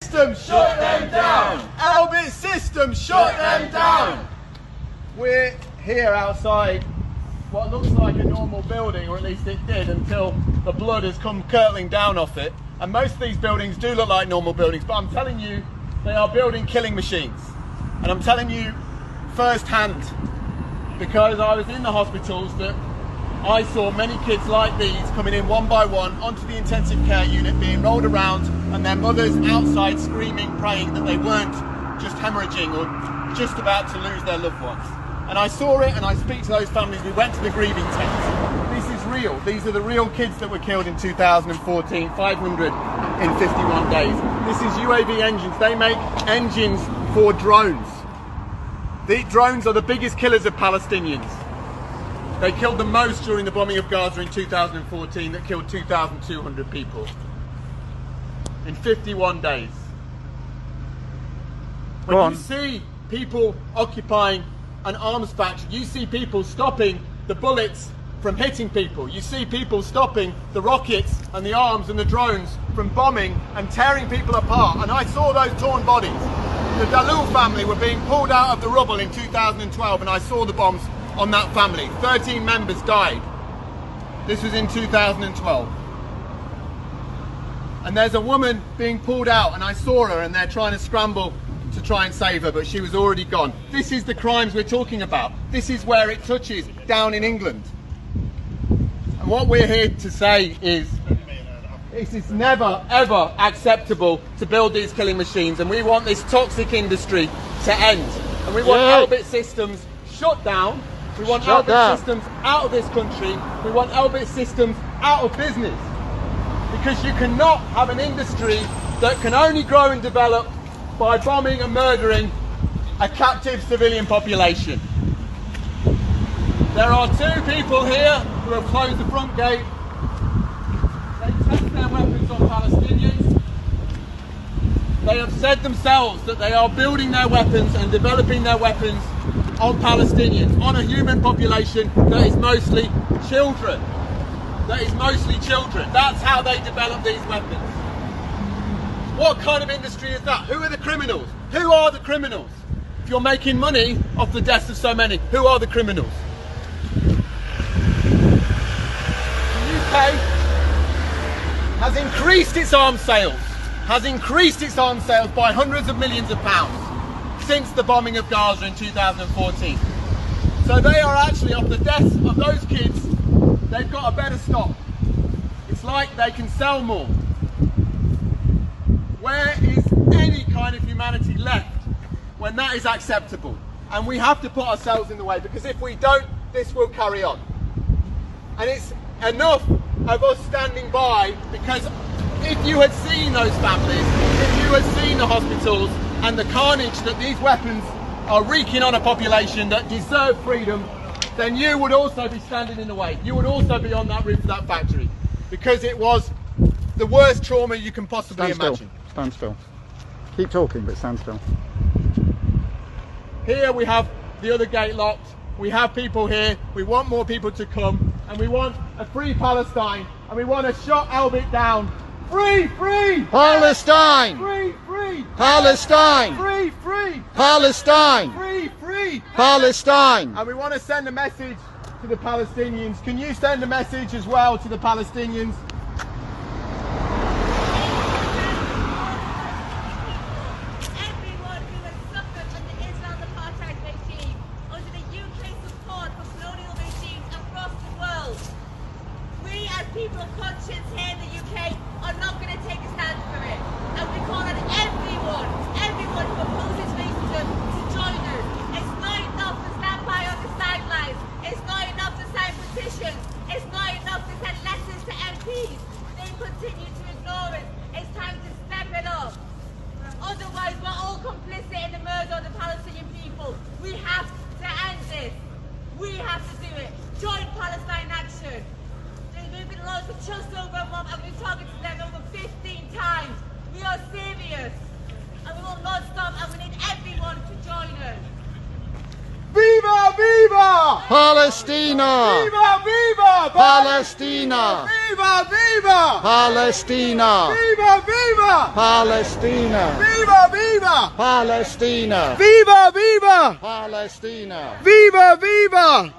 system, shut them down! Elbit system, shut them down! We're here outside what looks like a normal building, or at least it did until the blood has come curdling down off it. And most of these buildings do look like normal buildings, but I'm telling you, they are building killing machines. And I'm telling you firsthand, because I was in the hospitals, that I saw many kids like these coming in one by one onto the intensive care unit, being rolled around, and their mothers outside screaming, praying that they weren't just hemorrhaging or just about to lose their loved ones. And I saw it, and I speak to those families. We went to the grieving tent. This is real. These are the real kids that were killed in 2014, 500 in 51 days. This is UAV engines. They make engines for drones. The drones are the biggest killers of Palestinians. They killed the most during the bombing of Gaza in 2014, that killed 2,200 people in 51 days. When you see people occupying an arms factory, you see people stopping the bullets from hitting people. You see people stopping the rockets and the arms and the drones from bombing and tearing people apart. And I saw those torn bodies. The Dalou family were being pulled out of the rubble in 2012, and I saw the bombs on that family. 13 members died. This was in 2012. And there's a woman being pulled out, and I saw her, and they're trying to scramble to try and save her, but she was already gone. This is the crimes we're talking about. This is where it touches down in England. And what we're here to say is, it is never ever acceptable to build these killing machines, and we want this toxic industry to end. And we want Elbit systems shut down. We want Elbit systems out of this country. We want Elbit systems out of business. Because you cannot have an industry that can only grow and develop by bombing and murdering a captive civilian population. There are two people here who have closed the front gate. They test their weapons on Palestinians. They have said themselves that they are building their weapons and developing their weapons on Palestinians, on a human population that is mostly children. That's how they develop these weapons. What kind of industry is that? Who are the criminals? Who are the criminals? If you're making money off the deaths of so many, who are the criminals? The UK has increased its arms sales, by hundreds of millions of pounds since the bombing of Gaza in 2014. So they are actually, off the deaths of those kids, they've got a better stock. It's like they can sell more. Where is any kind of humanity left when that is acceptable? And we have to put ourselves in the way, because if we don't, this will carry on. And it's enough of us standing by, because if you had seen those families, if you had seen the hospitals and the carnage that these weapons are wreaking on a population that deserve freedom, then you would also be standing in the way. You would also be on that roof of that factory, because it was the worst trauma you can possibly imagine. Stand still. Keep talking, but stand still. Here we have the other gate locked. We have people here. We want more people to come, and we want a free Palestine, and we want to shut Elbit down. Free, free! Palestine! Free, free! Palestine! Free, free! Palestine! Free, free! Palestine! And we want to send a message to the Palestinians. Can you send a message as well to the Palestinians? Everyone who has suffered under Israel's apartheid regime, under the UK support for colonial regimes across the world, we as people of conscience here in the UK are not going to take a stand for it. And we call on everyone who opposes racism to join us. It's not enough to stand by on the sidelines. It's not enough to sign petitions. It's not enough to send letters to MPs. They continue to ignore us. It's time to step it up. Otherwise, we're all complicit in the murder of the Palestinian people. We have to end this. We have to do it. Join Palestine Action. We've been launched for just over a month, and we've targeted them over 15 times. We are serious, and we will not stop, and we need everyone to join us. Viva, viva! Palestina! Viva, viva! Palestina! Viva, viva! Palestina! Viva, viva! Palestina! Viva, viva! Palestina! Viva, viva! Palestina! Viva, viva!